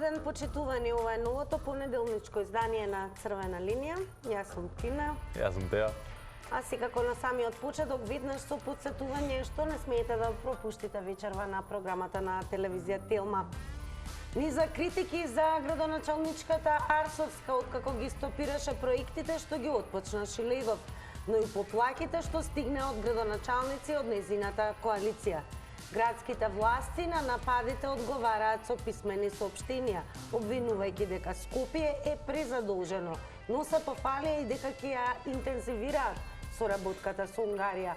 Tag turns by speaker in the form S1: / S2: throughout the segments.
S1: ден, почитувани, ова е новото понеделничко издание на Црвена линија. Јас сум Тина.
S2: Јас сум Теја.
S1: А секако на самиот почеток веднаш со потсетување што не смеете да пропуштите вечерва на програмата на телевизија Телма. Ни за критики за градоначалничката Арсовска, откако ги стопираше проектите што ги отпочна Шилегов, но и поплаките што стигне од градоначалници од незината коалиција. Градските власти на нападите одговараат со писмени соопштенија, обвинувајќи дека Скопје е презадолжено, но се пофалија и дека ќе ја интензивираат соработката со Унгарија.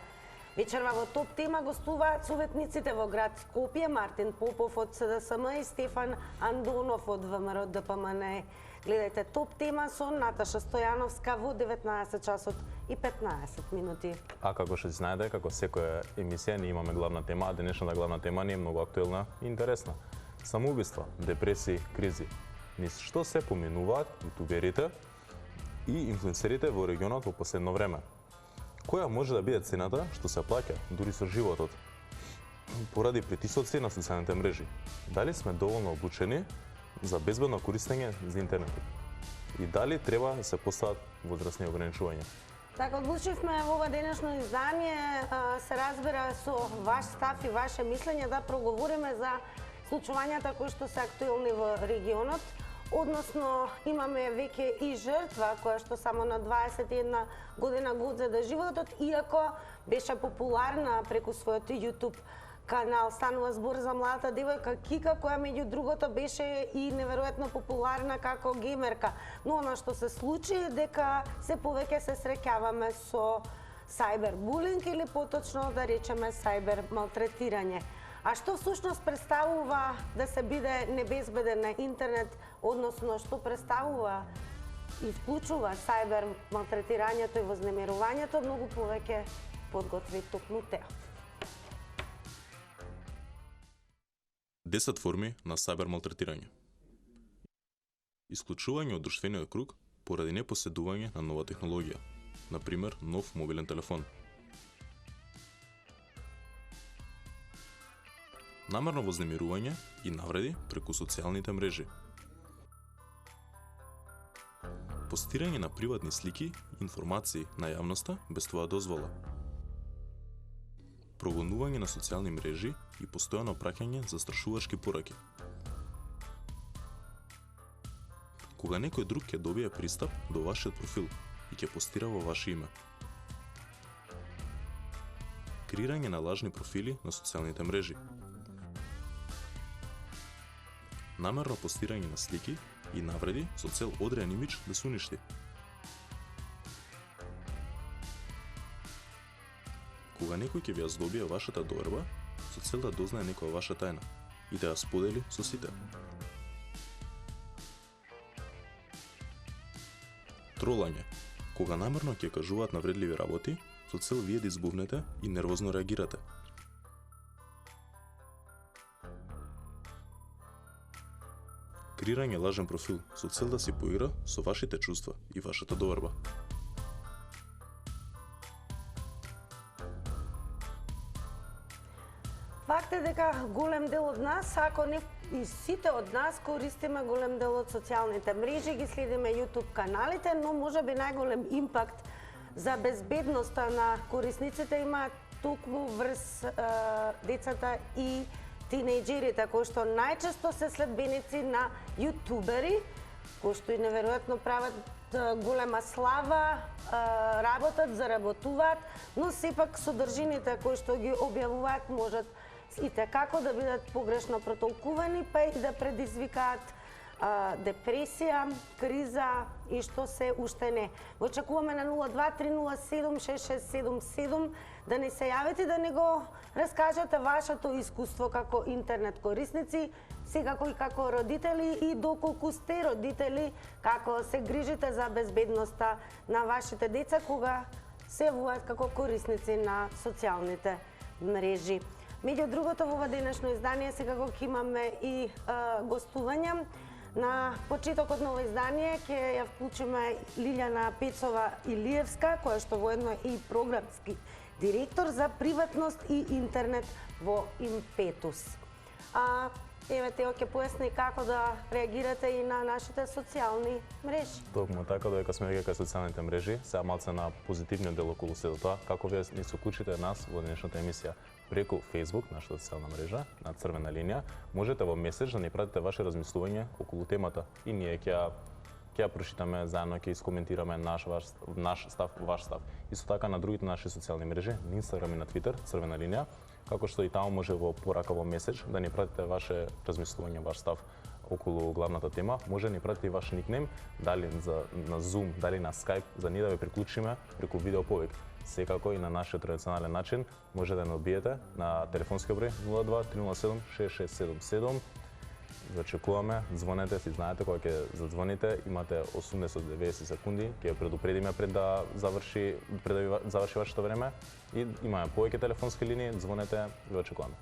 S1: Вечерва во топ тема гостуваат советниците во град Скопје, Мартин Попов од СДСМ и Стефан Андонов од ВМРО ДПМН. Гледајте топ тема со Наташа Стојановска во 19 часот и 15 минути.
S2: А како што си знаете, како секоја емисија, ние имаме главна тема, а денешната главна тема ни е многу актуелна и интересна. Самоубиства, депресии, кризи. Низ што се поминуваат ютуберите и инфлуенсерите во регионот во последно време. Која може да биде цената што се плаќа дури со животот поради притисоци на социјалните мрежи? Дали сме доволно обучени за безбедно користење за интернетот? И дали треба да се постават возрастни ограничувања?
S1: Така, одлучивме во ова денешно издание, се разбира со ваш став и ваше мислење да проговориме за случувањата кои што се актуелни во регионот. Односно, имаме веќе и жртва која што само на 21 година го одзеде животот, иако беше популарна преку својот YouTube канал. Станува збор за младата девојка Кика, која меѓу другото беше и неверојатно популарна како геймерка. Но она што се случи е дека се повеќе се среќаваме со сајбербулинг или поточно да речеме сајбер малтретирање. А што всушност представува да се биде небезбеден на интернет, односно што представува и вклучува сајбер малтретирањето и вознемирувањето, многу повеќе подготви токму Теја.
S3: 10 форми на сајбер малтретирање. Исклучување од друштвениот круг поради непоседување на нова технологија, на пример нов мобилен телефон. Намерно вознемирување и навреди преку социјалните мрежи. Постирање на приватни слики и информации на јавноста без твоја дозвола. Прогонување на социјални мрежи и постојано праќање застрашувачки пораки. Кога некој друг ќе добие пристап до вашиот профил и ќе постира во ваше име. Креирање на лажни профили на социјалните мрежи. Намерно постирање на слики и навреди со цел одреен имидж да се уништи. Кога некој ќе ви ја здобие вашата доверба со цел да дознае некоја ваша тајна и да ја сподели со сите. Тролање. Кога намерно ќе кажуваат навредливи работи со цел вие да избувнете и нервозно реагирате. Креирање лажен профил со цел да се поигра со вашите чувства и вашата доверба.
S1: Факт е дека голем дел од нас, ако не и сите од нас, користиме голем дел од социјалните мрежи, ги следиме YouTube каналите, но можеби најголем импакт за безбедноста на корисниците има токму врз децата и тинејџерите, кои што најчесто се следбеници на јутубери, кои што и неверојатно прават голема слава, работат, заработуваат, но сепак содржините кои што ги објавуваат можат и како да бидат погрешно протолкувани, па и да предизвикаат депресија, криза и што се уште не. Очекуваме на 02-307-6677 да не се јавите, да не го раскажете вашето искуство како интернет корисници, секако и како родители и доколку сте родители, како се грижите за безбедноста на вашите деца кога се јавуваат како корисници на социјалните мрежи. Меѓу другото, во ова денешно издание секако ќе имаме и гостувања. На почетокот на ова издание ќе ја вклучиме Лилјана Пецова Илиевска, која што воедно е и програмски директор за приватност и интернет во Импетус. Еве Тео ќе поясни како да реагирате и на нашите социјални мрежи.
S2: Токму така, додека сме веќе кај социјалните мрежи, сега малце на позитивниот дел околу сето тоа, како вие ни се уклучите нас во денешната емисија преку Facebook, нашата социјална мрежа, на црвена линија, можете во меседж да ни пратите ваше размислување околу темата и ние ќе ја прочитаме заедно, ќе искоментираме наш став, ваш став. Исто така на другите наши социјални мрежи, на Instagram и на Twitter, црвена линија, како што и таму може во порака во меседж да ни пратите ваше размислување, ваш став околу главната тема. Може да ни пратите и ваш никнем, дали на Zoom, дали на Skype, за ние да ве приклучиме преку видео повик. Секако и на нашиот традиционален начин може да не одбиете на телефонски број 02 307 6677. Ви очекуваме, звонете, си знаете кога ќе задзвоните, имате 80 до 90 секунди, ќе ја предупредиме пред да заврши вашето време и имаме повеќе телефонски линии, звонете, ви очекуваме.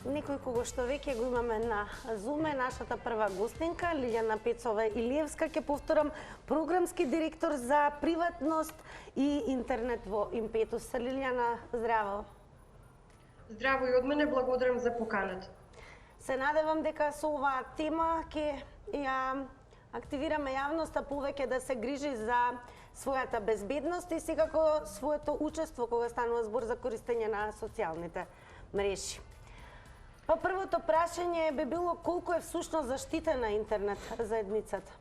S1: Некој кого што веќе го имаме на Зуме, нашата прва гостинка, Лилјана Пецова Илиевска, ќе повторам, програмски директор за приватност и интернет во Импетус. Лилјана, здраво.
S4: Здраво и од мене, благодарам за поканата.
S1: Се надевам дека со оваа тема ќе ја активираме јавноста повеќе да се грижи за својата безбедност и секако своето учество кога станува збор за користење на социјалните мрежи. Па првото прашање би било колку е всушност заштитена интернет заедницата?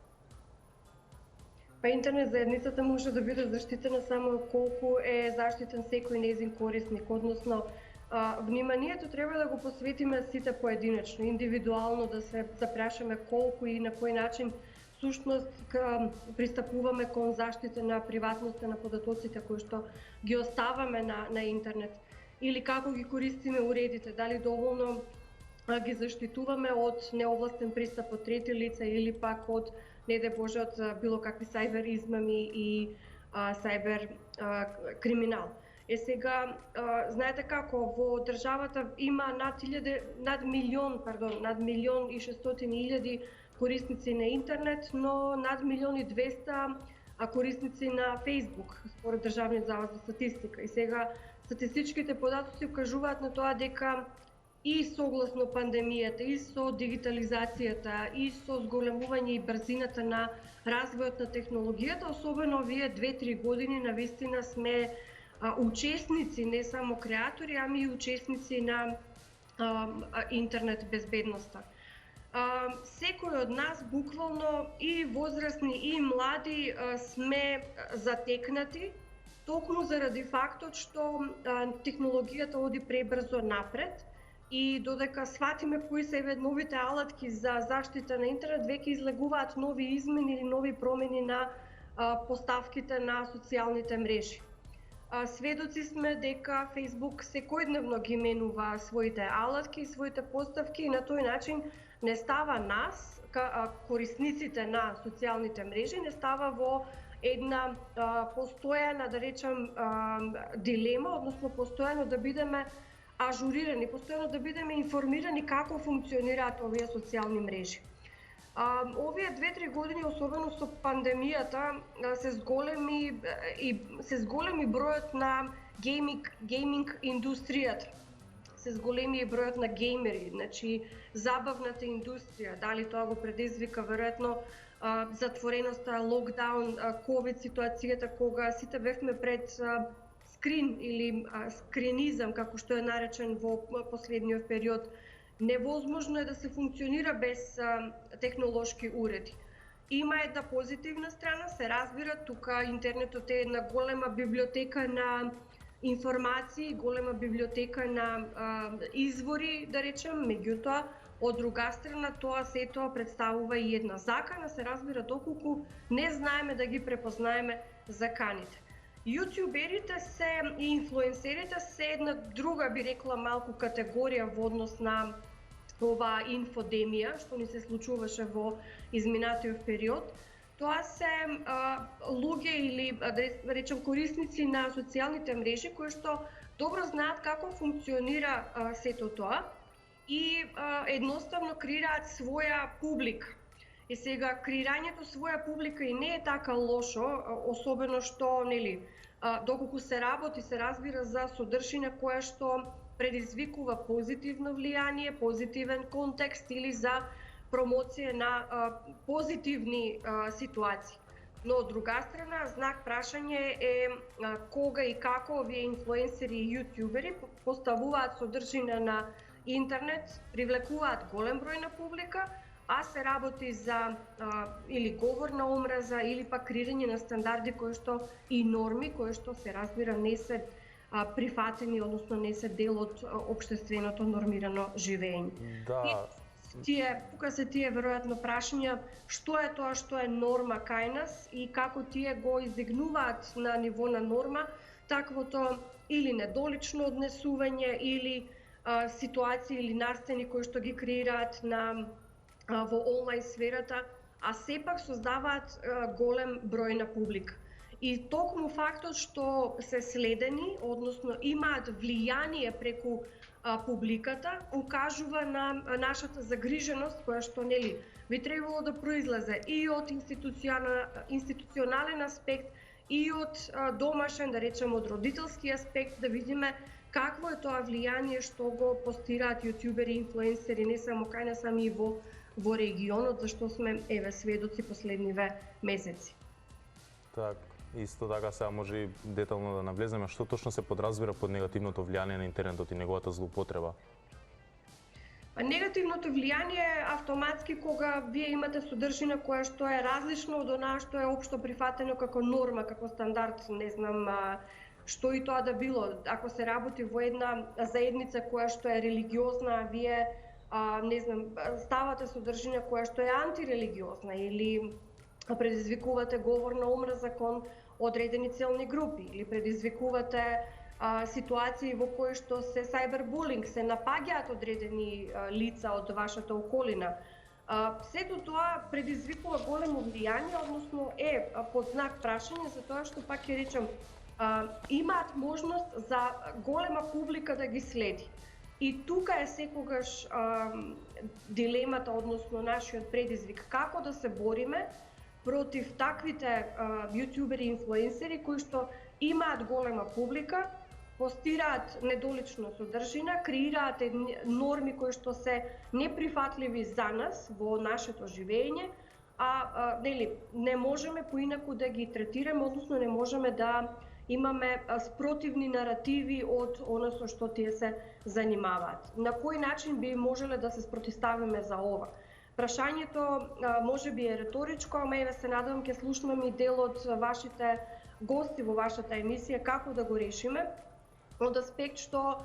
S4: Па интернет заедницата може да биде заштитена само колку е заштитен секој нејзин корисник, односно вниманието треба да го посветиме сите поединечно, индивидуално да се запрашаме колку и на кој начин всушност пристапуваме кон заштита на приватноста на податоците кои што ги оставаме на интернет, или како ги користиме уредите, дали доволно ги заштитуваме од неовластен пристап од трети лица или пак од, не дај Боже, од било какви сајбер измами и сајбер криминал. Сега, знаете како, во државата има над милион и 600.000 корисници на интернет, но над 1.200.000 корисници на Facebook, според Државниот завод за статистика. И сега статистичките податоци укажуваат на тоа дека и согласно пандемијата, и со дигитализацијата, и со зголемување и брзината на развојот на технологијата, особено овие 2-3 години навистина сме учесници, не само креатори, ами и учесници на интернет безбедноста. Секој од нас, буквално и возрастни и млади, сме затекнати, токму заради фактот што технологијата оди пребрзо напред и додека сватиме кои се новите алатки за заштита на интернет, веќе излегуваат нови измени или нови промени на поставките на социјалните мрежи. Сведоци сме дека Facebook секојдневно ги менува своите алатки, своите поставки и на тој начин не става нас, корисниците на социјалните мрежи, не става во една постојана, да речем, дилема, односно постојано да бидеме ажурирани, постојано да бидеме информирани како функционираат овие социјални мрежи. Овие 2-3 години, особено со пандемијата, се зголеми бројот на гейминг индустријата. Се зголеми бројот на геймери, значи забавната индустрија, дали тоа го предизвика веројатно затвореноста, локдаун, ковид ситуацијата кога сите бевме пред скрин или скринизам, како што е наречен во последниот период. Невозможно е да се функционира без технолошки уреди. Има една позитивна страна, се разбира, тука интернетот е една голема библиотека на информации, голема библиотека на извори, да речем, меѓутоа, од друга страна, тоа сето представува и една закана, се разбира, доколку не знаеме да ги препознаеме заканите. Јутјуберите и инфлуенсерите се една друга, би рекла, малку категорија во однос на оваа инфодемија, што ни се случуваше во изминатиот период. Тоа се луѓе или, да речем, корисници на социјалните мрежи, кои што добро знаат како функционира сето тоа и едноставно креираат своја публика. И сега, креирањето своја публика и не е така лошо, особено што, нели, доколку се работи, се разбира за содржина која што предизвикува позитивно влијание, позитивен контекст или за промоција на позитивни ситуации. Но од друга страна, знак прашање е кога и како овие инфлуенсери и јутјубери поставуваат содржина на интернет, привлекуваат голем број на публика, а се работи за или говор на омраза или пак креирање на стандарди кои што и норми кои што се разбира не се прифатени, односно не се дел од општественото нормирано живење.
S2: Да.
S4: Тука се тие веројатно прашања што е тоа што е норма кај нас и како тие го издигнуваат на ниво на норма таквото или недолично однесување или ситуации или настани кои што ги креираат во онлайн сферата, а сепак создаваат голем број на публика. И токму фактот што се следени, односно имаат влијание преку публиката, укажува на нашата загриженост која што нели би требало да произлезе и од институционален аспект и од домашен, да речеме од родителски аспект, да видиме какво е тоа влијание што го постираат јутјубери, инфлуенсери не само кај нас, ами и во регионот, зашто сме сведоци последниве месеци.
S2: Так, исто така сега може и детално да навлеземе што точно се подразбира под негативното влијание на интернетот и неговата злоупотреба.
S4: Негативното влијание е автоматски кога вие имате содржина која што е различно од онаа што е општо прифатено како норма, како стандард, не знам што и тоа да било. Ако се работи во една заедница која што е религиозна, вие не знам, ставате содржина која што е антирелигиозна или предизвикувате говор на омраза кон одредени целни групи или предизвикувате ситуации во кои што се сайбербулинг, се напаѓаат одредени лица од вашата околина. Сето тоа предизвикува големо влијание, односно е под знак прашање за тоа што пак ќе речем имаат можност за голема публика да ги следи. И тука е секогаш дилемата, односно нашиот предизвик, како да се бориме против таквите јутјубери и инфлуенсери кои што имаат голема публика, постираат недолично содржина, креираат норми кои што се неприфатливи за нас во нашето живење, нели не можеме поинаку да ги третираме, односно не можеме да имаме спротивни наративи од она со што тие се занимаваат. На кој начин би можеле да се спротивставиме за ова? Прашањето може би е реторичко, ама еве се надевам ќе слушнам и дел од вашите гости во вашата емисија како да го решиме. Од аспект што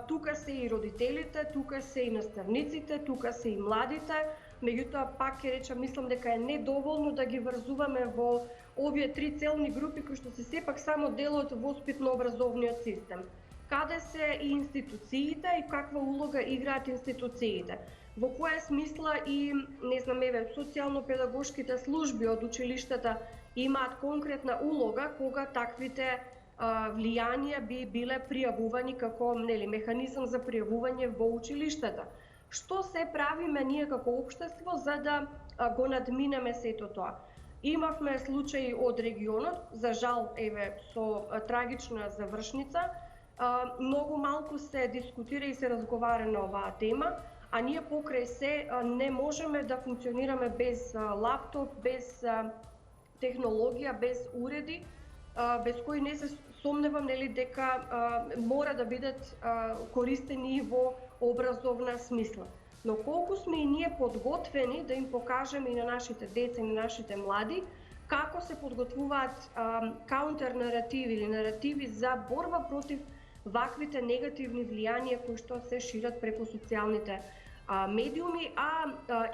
S4: тука се и родителите, тука се и наставниците, тука се и младите, меѓутоа пак ќе речам, мислам дека е недоволно да ги врзуваме во овие три целни групи кои што се сепак само дел од воспитно-образовниот систем. Каде се и институциите и каква улога играат институциите? Во која смисла и, не знам, еве, социјално-педагошките служби од училиштата имаат конкретна улога кога таквите влијанија би биле пријавувани како механизам за пријавување во училиштата. Што се правиме ние како општество за да го надминеме сето тоа? Имавме случаи од регионот, за жал, еве, со трагична завршница. Многу малку се дискутира и се разговара на оваа тема, а ние покрај се не можеме да функционираме без лаптоп, без технологија, без уреди, без кои не се сомневам дека мора да бидат користени и во образовна смисла. Но колку сме и ние подготвени да им покажеме и на нашите деца и на нашите млади како се подготвуваат каунтер наративи или наративи за борба против ваквите негативни влијанија кои што се шират преку социјалните медиуми,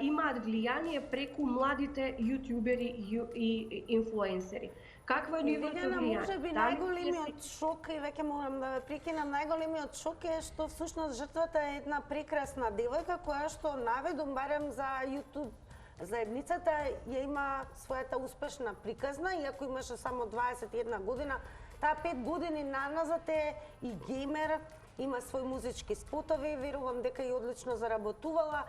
S4: имаат влијание преку младите јутјубери и инфлуенсери. Каква е нивото влијание?
S1: Може би најголемиот шок, и веќе морам да ве прекинам, најголемиот шок е што всушност жртвата е една прекрасна девојка која што наведом барем за YouTube заедницата ја има својата успешна приказна, иако имаше само 21 година, таа 5 години наназад е и геймер, има свој музички спотови, верувам дека и одлично заработувала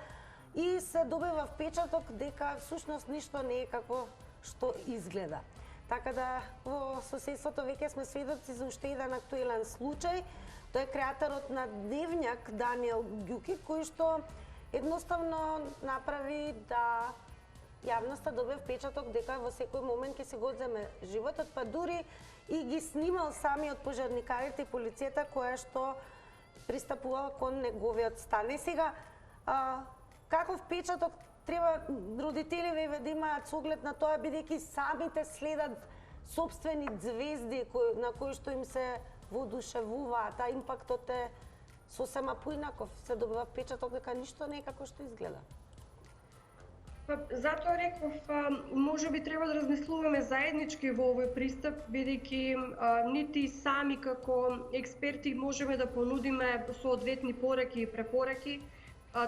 S1: и се добива впечаток дека всушност ништо не е како што изгледа. Така да во соседството веќе сме сведоци за уште еден актуелен случај Тој е креаторот на Дневњак Даниел Ѓуки, кој што едноставно направи да јавноста добие впечаток дека во секој момент ќе си го одземе животот, па дури и ги снимал самиот пожарникарите и полицијата која што пристапувала кон неговиот стан. И сега, каков впечаток треба родителиве да имаат со оглед на тоа, бидејќи самите следат сопствени звезди на кои што им се воодушевуваат, а импактот е сосема поинаков, се добива впечаток дека ништо не е како што изгледа.
S4: Па, затоа реков, може би треба да размислуваме заеднички во овој пристап, бидејќи нити сами како експерти можеме да понудиме соодветни пораки и препораки.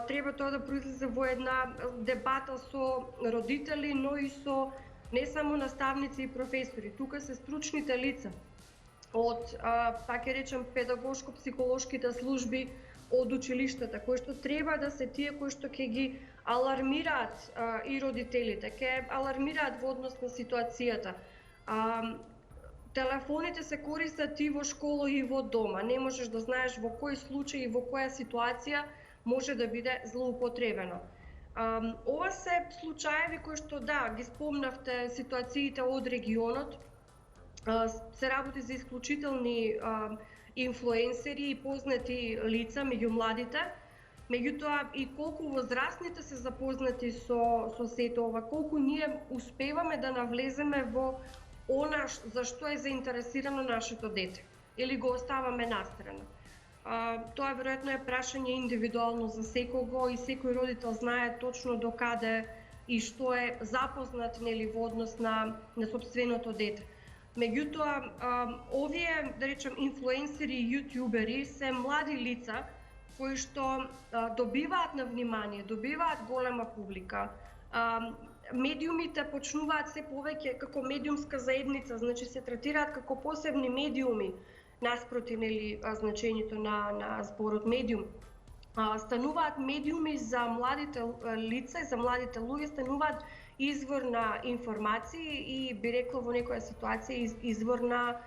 S4: Треба тоа да произлезе во една дебата со родители, но и со не само наставници и професори. Тука се стручните лица од, па ќе речем, педагошко-психолошките служби од училиштата, кои што треба да се тие кои што ќе ги алармираат и родителите, ќе алармираат во однос на ситуацијата. Телефоните се користат и во школа и во дома. Не можеш да знаеш во кој случај и во која ситуација може да биде злоупотребено. Ова се случаеви кои што, да, ги спомнавте ситуациите од регионот, се работи за исклучителни инфлуенсери и познати лица меѓу младите, меѓутоа и колку возрастните се запознати со сето ова, колку ние успеваме да навлеземе во она за што е заинтересирано нашето дете или го оставаме настрана. Тоа веројатно е прашање индивидуално за секого и секој родител знае точно до каде и што е запознат, нели, во однос на сопственото дете. Меѓутоа, овие, да речем, инфлуенсери и јутјубери се млади лица кои што добиваат на внимание, добиваат голема публика. Медиумите почнуваат се повеќе како медиумска заедница, значи се третираат како посебни медиуми наспроти, нели, значењето на зборот медиум. Стануваат медиуми за младите лица и за младите луѓе, стануваат извор на информации и, би рекла, во некоја ситуација извор на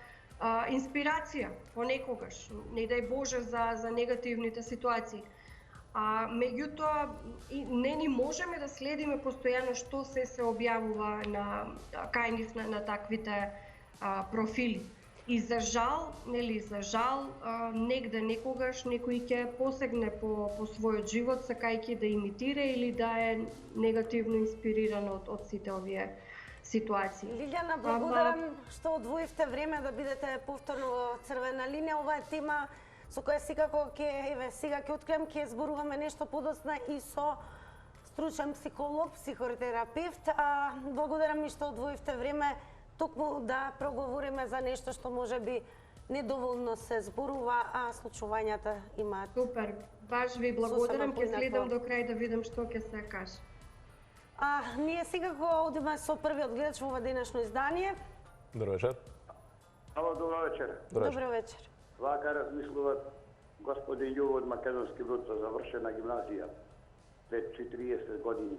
S4: инспирација понекогаш, не дај Боже за негативните ситуации. Меѓутоа, не ни можеме да следиме постојано што се објавува кај нив на таквите профили. И за жал, негде некогаш некој ќе посегне по својот живот, сакајќи да имитира или да е негативно инспириран од сите овие ситуации.
S1: Лилјана, благодарам што одвоивте време да бидете повторно во Црвена линија. Ова е тема со која секако сега ќе открием, ќе зборуваме нешто подоцна и со стручен психолог, психотерапевт. Благодарам и што одвоивте време токму да проговориме за нешто што може би недоволно се зборува, а случувањата имаат.
S4: Супер, баш ви благодарам, ќе следам до крај да видам што ќе се каже.
S1: Ние секако одиме со првиот гледач во ова денешно издание.
S2: Добро вечер.
S5: Ало, добро вечер.
S1: Добро вечер.
S5: Вака размислуват господин Јуво од Македонски Бруд за завршена гимназија пред 40 години.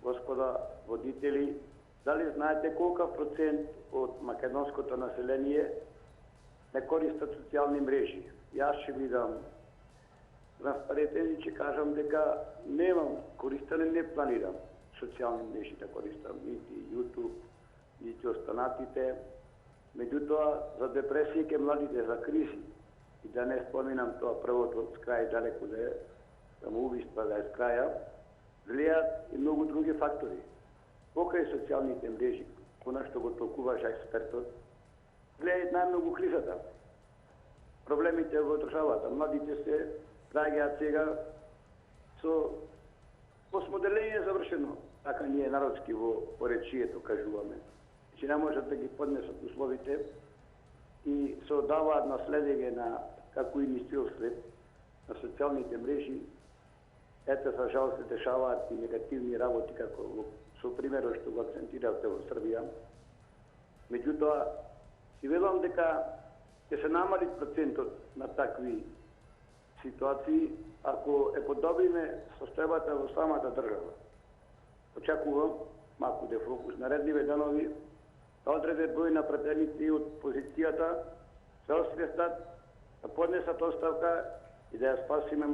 S5: Господа водители, дали знаете колкав процент од македонското население не користат социјални мрежи? Јас ќе ви дам транспарентен и ќе кажам дека немам користене, не планирам социјални мрежи да користам, нити YouTube, нити останатите. Меѓутоа, за депресија ке младите, за кризи, и да не споминам тоа првото од крај далеко да е, самоубиства да е с краја, влијаат и многу други фактори. Покрај социјалните мрежи, она што го толкуваш експертот, влијаат најмногу кризата. Проблемите во државата, младите се раѓаат сега со посмоделение завршено, така ние народски во речието кажуваме. Че не можат да ги поднесат условите и се оддаваат на следење на како и ни стил след на социјалните мрежи. Ете, за жал се дешаваат и негативни работи, како со примерот што го акцентиравте во Србија. Меѓутоа, си велам дека ќе се намали процентот на такви ситуации ако е подобриме состојбата во самата држава. Очекувам малку дефокус наредниве денови да одреде број на пратеници од позицијата се освестат да поднесат оставка и да ја спасиме.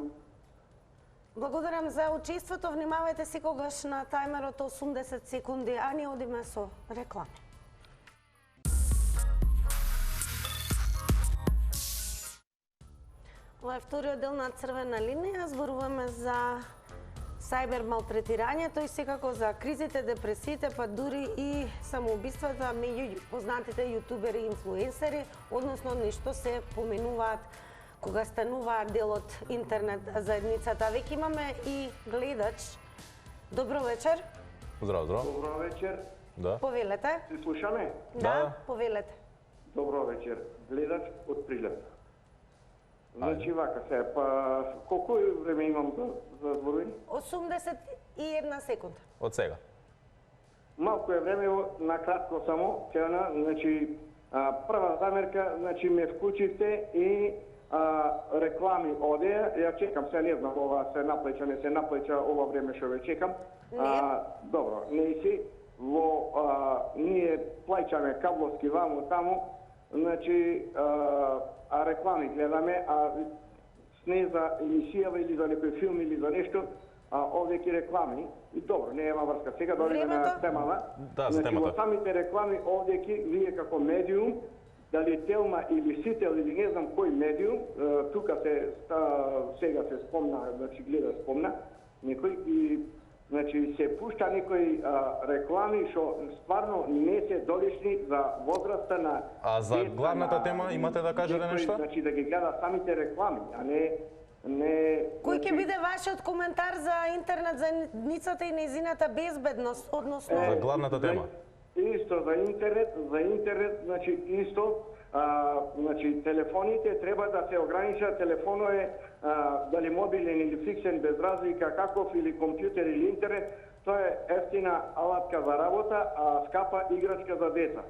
S1: Благодарам за учеството. Внимавајте секогаш на тајмерот 80 секунди, а ние одиме со реклами. Ова е вториот дел на Црвена линија. Зборуваме за сајбер малтретирањето и секако за кризите, депресиите, па дури и самоубиствата меѓу познатите јутубери и инфлуенсери, односно ништо се поменуваат кога стануваат дел од интернет заедницата. Веќе имаме и гледач. Добро вечер.
S2: Здраво, здраво.
S5: Добро вечер.
S2: Да.
S1: Повелете.
S5: Се слушаме?
S2: Да.
S1: Повелете.
S5: Добро вечер. Гледач од Прилеп. Значи вака се, па колку време имам за зборување?
S1: 81 секунда.
S2: Од сега.
S5: Малку е време, накратко само, Теона, значи прва замерка, значи ме вклучите и реклами оде, ја чекам, се не знам ова се наплеча, не се наплеча, ова време што ве чекам. Добро, не си, ние плаќаме кабловски ваму таму, значи реклами гледаме, не за емисија или за некој филм или за нешто, овде ки реклами, и добро, не има врска. Сега дојдеме на темата.
S2: Да, за
S5: значи,
S2: темата.
S5: во самите реклами овде ки вие како медиум, дали Телма или Сител или не знам кој медиум, тука сега се спомна, значи гледа спомна, некој и значи се пушта некои реклами што стварно не се долични за возраста на
S2: А за
S5: деца,
S2: главната тема имате да кажете
S5: некој,
S2: нешто?
S5: Значи да ги гледа самите реклами, а не
S1: Кој ќе биде вашиот коментар за интернет заедницата и нејзината безбедност, односно
S2: За главната тема.
S5: Исто за интернет, значи исто, значи телефоните треба да се ограничат, телефонот е дали мобилен или фиксен без разлика каков или компјутер или интернет, тоа е ефтина алатка за работа, а скапа играчка за деца.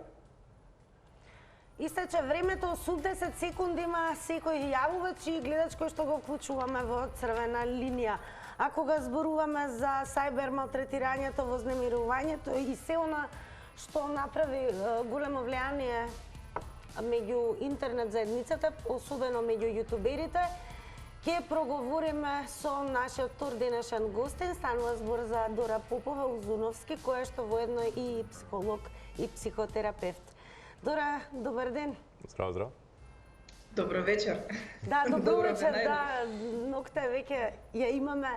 S1: Истече времето, 80 секунди има секој јавувач и гледач кој што го вклучуваме во Црвена линија. А кога зборуваме за сајбер малтретирањето, вознемирувањето и се она што направи големо влијание меѓу интернет заедницата, особено меѓу јутуберите, ќе проговориме со нашиот втор денешен гостин. Станува збор за Дора Попова Узуновски, која што воедно и психолог и психотерапевт. Дора, добар ден.
S2: Здраво, здраво.
S6: Добро вечер.
S1: Да, добро вечер, да, нокта веќе ја имаме.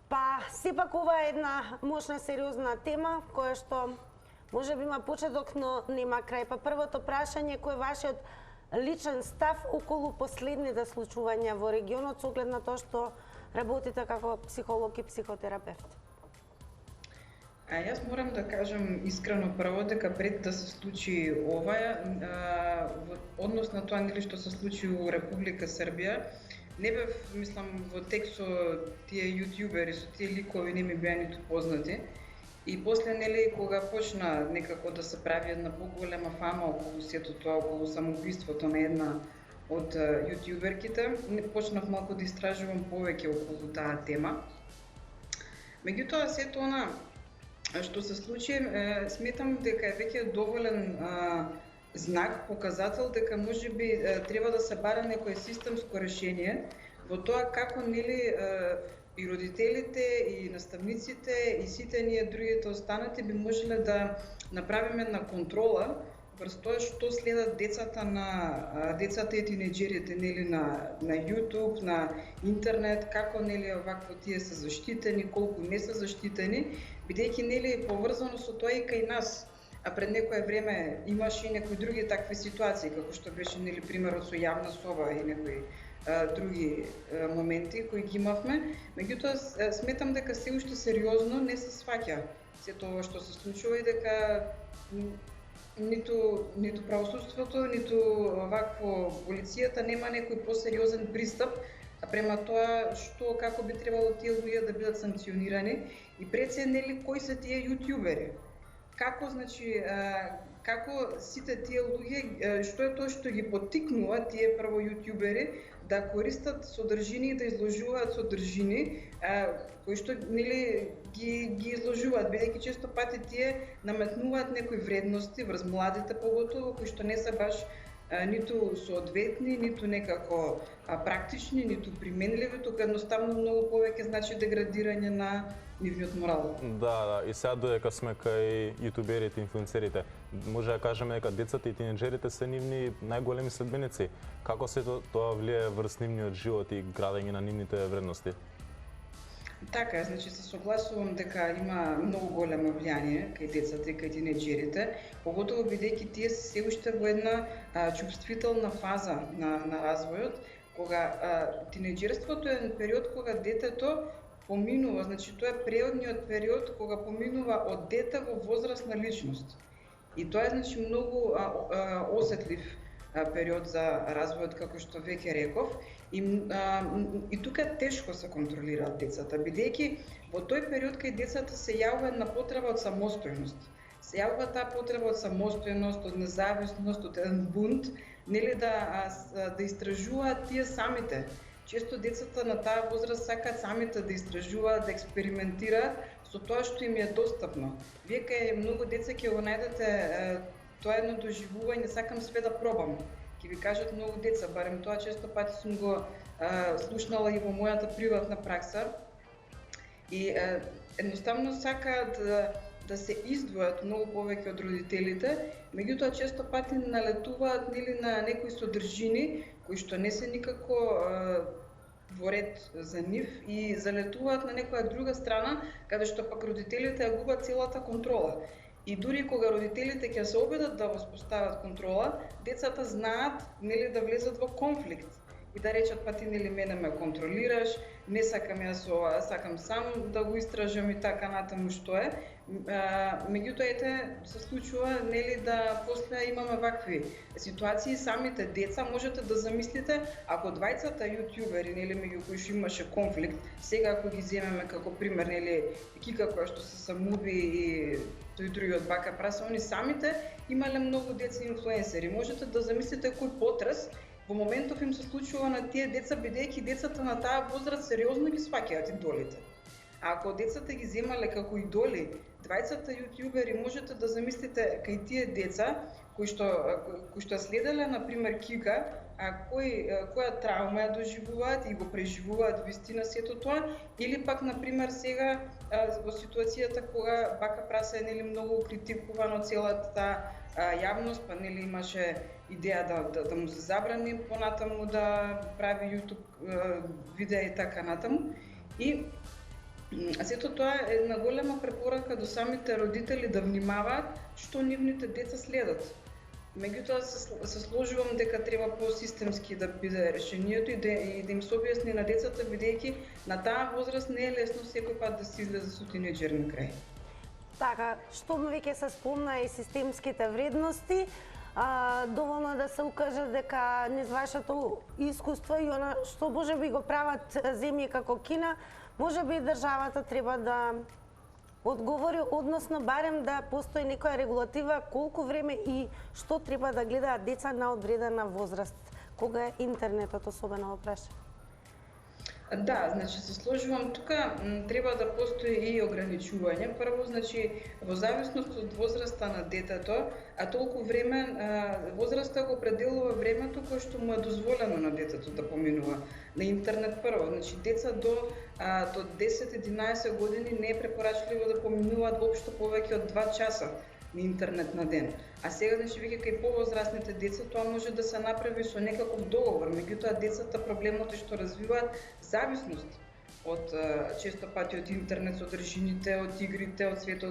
S1: Па, сепак ова е една мощна, сериозна тема, која што може би има почеток, но нема крај. Па првото прашање, кој е вашиот личен став околу последните случувања во регионот, со оглед на тоа што работите како психолог и психотерапевт?
S6: Јас морам да кажам искрено прво дека пред да се случи ова, во однос на тоа нели што се случи во Република Србија, не бев, мислам, во текст со тие јутјубери, со тие ликови не ми беа ниту познати. И после, нели, кога почна некако да се прави една поголема фама околу сето тоа, околу самоубиството на една од јутјуберките, почнав малку да истражувам повеќе околу таа тема. Меѓутоа, сето она што се случи, сметам дека е веќе доволен знак, показател дека можеби треба да се бара некое системско решение во тоа како нели и родителите, и наставниците, и сите ние другите останати би можеле да направиме една контрола врз тоа што следат децата и тинеџерите нели на YouTube, на интернет, како нели овакво тие се заштитени, колку не се заштитени, бидејќи нели поврзано со тоа и кај нас. А пред некое време имаше и некои други такви ситуации, како што беше нели примерот со јавна соба и некои други моменти кои ги имавме. Меѓутоа сметам дека се уште сериозно не се сваќа сето ова што се случува и дека ниту правосудството, ниту вакво полицијата нема некој посериозен пристап према тоа што како би требало тие луѓе да бидат санкционирани и пред се нели кои се тие јутјубери. Како значи како сите тие луѓе, што е тоа што ги поттикнува тие прво јутјубери да користат содржини и да изложуваат содржини кои што нели ги изложуваат, бидејќи често пати тие наметнуваат некои вредности врз младите поготово кои што не се баш ниту соодветни, ниту некако практични, ниту применливи, тука едноставно многу повеќе значи деградирање на нивниот морал.
S2: Да, и сега додека сме кај јутуберите, инфлуенцерите, може да кажеме дека децата и тинеџерите се нивни најголеми следбеници. Како се тоа влијае врз нивниот живот и градење на нивните вредности?
S6: Така, значи се согласувам дека има многу големо влијание кај децата и кај тинеџерите, поготово бидејќи тие се уште во една чувствителна фаза на развојот, кога тинеџерството е период кога детето поминува, значи тоа е преодниот период кога поминува од дете во возрастна личност. И тоа е значи многу осетлив период за развојот, како што веќе реков, и тука тешко се контролираат децата, бидејќи во тој период кај децата се јавува една потреба од самостојност. Се јавува таа потреба од самостојност, од независност, од еден бунт, нели да истражуваат тие самите. Често децата на таа возраст сакаат самите да истражуваат, да експериментираат со тоа што им е достапно. Вие кај многу деца ќе го најдете тоа едно доживување, сакам све да пробам. Ќе ви кажат многу деца, барем тоа често пати сум го слушнала и во мојата приватна пракса. И едноставно сакаат да се издвојат многу повеќе од родителите, меѓутоа често пати налетуваат нели на некои содржини кои што не се никако во ред за нив и залетуваат на некоја друга страна, каде што пак родителите ја губат целата контрола. И дури кога родителите ќе се обидат да воспостават контрола, децата знаат нели да влезат во конфликт и да речат па ти нели мене ме контролираш, не сакам јас ова, сакам сам да го истражам и така натаму што е. Меѓутоа ете се случува нели да после имаме вакви ситуации, самите деца можете да замислите ако двајцата јутјубери нели меѓу кои што имаше конфликт, сега ако ги земеме како пример нели Кика која што се самоуби и тој другиот бака праса, они самите имале многу деца инфлуенсери. Можете да замислите кој потрес во моментов им се случува на тие деца, бидејќи децата на таа возраст сериозно ги сваќаат идолите. А ако децата ги земале како идоли, двајцата јутјубери, можете да замислите кај тие деца кои што следеле на пример Кика, која травма ја доживуваат и го преживуваат вистина сето тоа, или пак на пример сега во ситуацијата кога бака праса е нели многу критикуван од целата јавност, па нели имаше идеја да му се забрани понатаму да прави YouTube видеа и така натаму. И сето тоа е една голема препорака до самите родители да внимаваат што нивните деца следат. Меѓутоа се сложувам дека треба посистемски да биде решението и да им се објасни на децата, бидејќи на таа возраст не е лесно секој пат да се излезе со тинеџер на крај.
S1: Така, што веќе се спомна и системските вредности, доволно да се укаже дека низ вашето искуство и она што може би го прават земји како Кина, може би државата треба да одговори, односно барем да постои некоја регулатива колку време и што треба да гледаат деца на одредена возраст, кога е интернетот особено во прашање.
S6: Да, значи се сложувам тука, треба да постои и ограничување. Прво, значи, во зависност од возраста на детето, а толку време, возраста го определува времето кое што му е дозволено на детето да поминува на интернет прво. Значи, деца до 10-11 години не е препорачливо да поминуваат воопшто повеќе од 2 часа на интернет на ден. А сега, значи, веќе кај повозрастните деца тоа може да се направи со некаков договор, меѓутоа децата проблемот е што развиваат зависност од често пати од интернет содржините, од игрите, од сето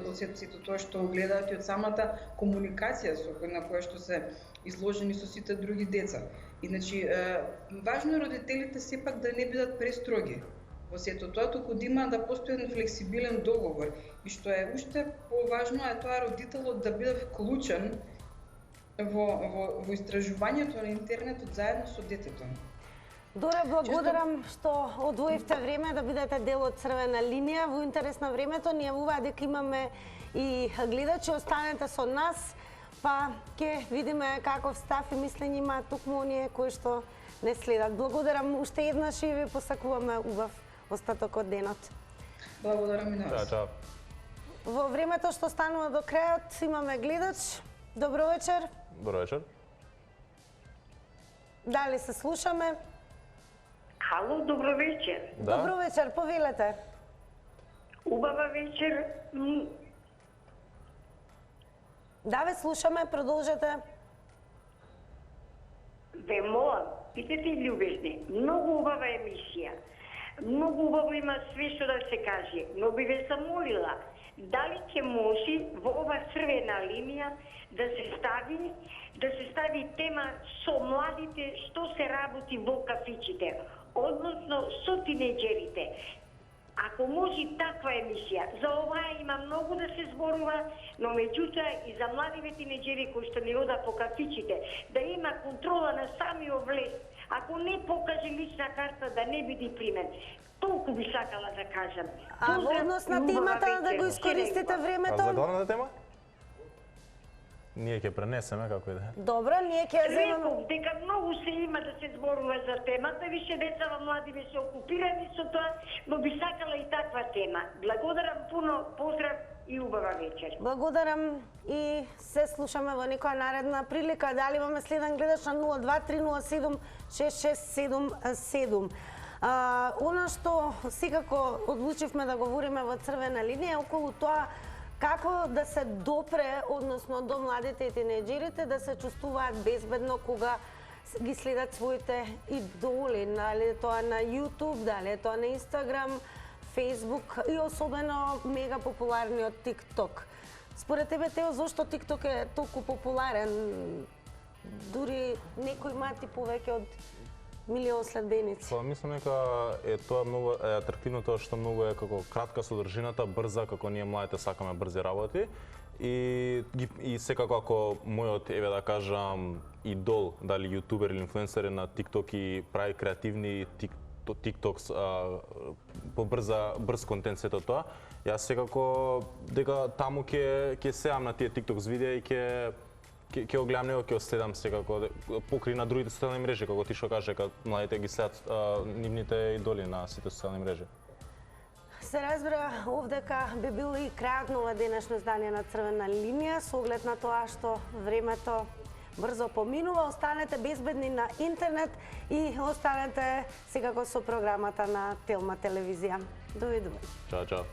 S6: тоа што гледаат и од самата комуникација на која што се изложени со сите други деца. И значи важно е родителите сепак да не бидат престроги во сето тоа, туку да има да постои еден флексибилен договор. И што е уште поважно е тоа родителот да биде вклучен во истражувањето на интернетот заедно со детето.
S1: Доре, благодарам што одвоивте време да бидете дел од Црвена линија. Во интерес на времето ни јавува дека имаме и гледачи, останете со нас, па ќе видиме каков став и мислење има токму оние кои што не следат. Благодарам уште еднаш и ви посакуваме убав остаток од денот.
S6: Благодарам и на вас.
S2: Чао.
S1: Во времето што станува до крајот имаме гледач. Добро вечер.
S2: Добро вечер.
S1: Дали се слушаме?
S7: Ало, добро вечер.
S2: Да?
S1: Добро вечер, повелете.
S7: Убава вечер.
S1: Да, ве слушаме, продолжете.
S7: Ве молам, питате љубезни, многу убава емисија. Многу убаво има све што да се каже, но би ве замолила, дали ќе може во ова црвена линија да се стави тема со младите што се работи во кафичите, односно со тинеџерите. Ако може таква емисија, за оваа има многу да се зборува, но меѓутоа и за младиве тинеџери кои што не одат по кафичите, да има контрола на самиот влез. Ако не покаже лична карта, да не биде примен. Толку би сакала да кажам.
S1: А во однос на темата да го искористите
S2: А за
S1: времето?
S2: главната тема? Ние ќе пренесеме како и да е.
S1: Добро, ние ќе ја земеме.
S7: Реков дека многу се има да се зборува за темата, више децава младиве се окупирани со тоа, но би сакала и таква тема. Благодарам пуно, поздрав и убава вечер.
S1: Благодарам и се слушаме во некоја наредна прилика. Дали имаме следен гледач на 02-307-6677. Она што секако одлучивме да говориме во црвена линија е околу тоа како да се допре, односно до младите и тинеџерите, да се чувствуваат безбедно кога ги следат своите идоли, дали е тоа на YouTube, дали е тоа на Instagram, Facebook и особено мега популарниот TikTok. Според тебе, Тео, зошто TikTok е толку популарен? Дури некои мати повеќе од милион следбеници.
S2: Па мислам дека е тоа многу атрактивно, тоа што многу е како кратка содржината, брза, како ние младите сакаме брзи работи. И секако ако мојот, еве да кажам, идол, дали јутубер или инфлуенсер е на TikTok и прави креативни TikToks по брз контент сето тоа, јас секако дека таму ќе сеам на тие TikToks видеа и ќе го гледам него, ќе го следам секако покри на другите социјални мрежи, како ти што кажа, дека младите ги следат нивните идоли на сите социјални мрежи.
S1: Се разбира овдека би бил и крајот на ова денешно издание на Црвена линија, со оглед на тоа што времето брзо поминува. Останете безбедни на интернет и останете секако со програмата на Телма телевизија. Довидување.
S2: Чао, чао.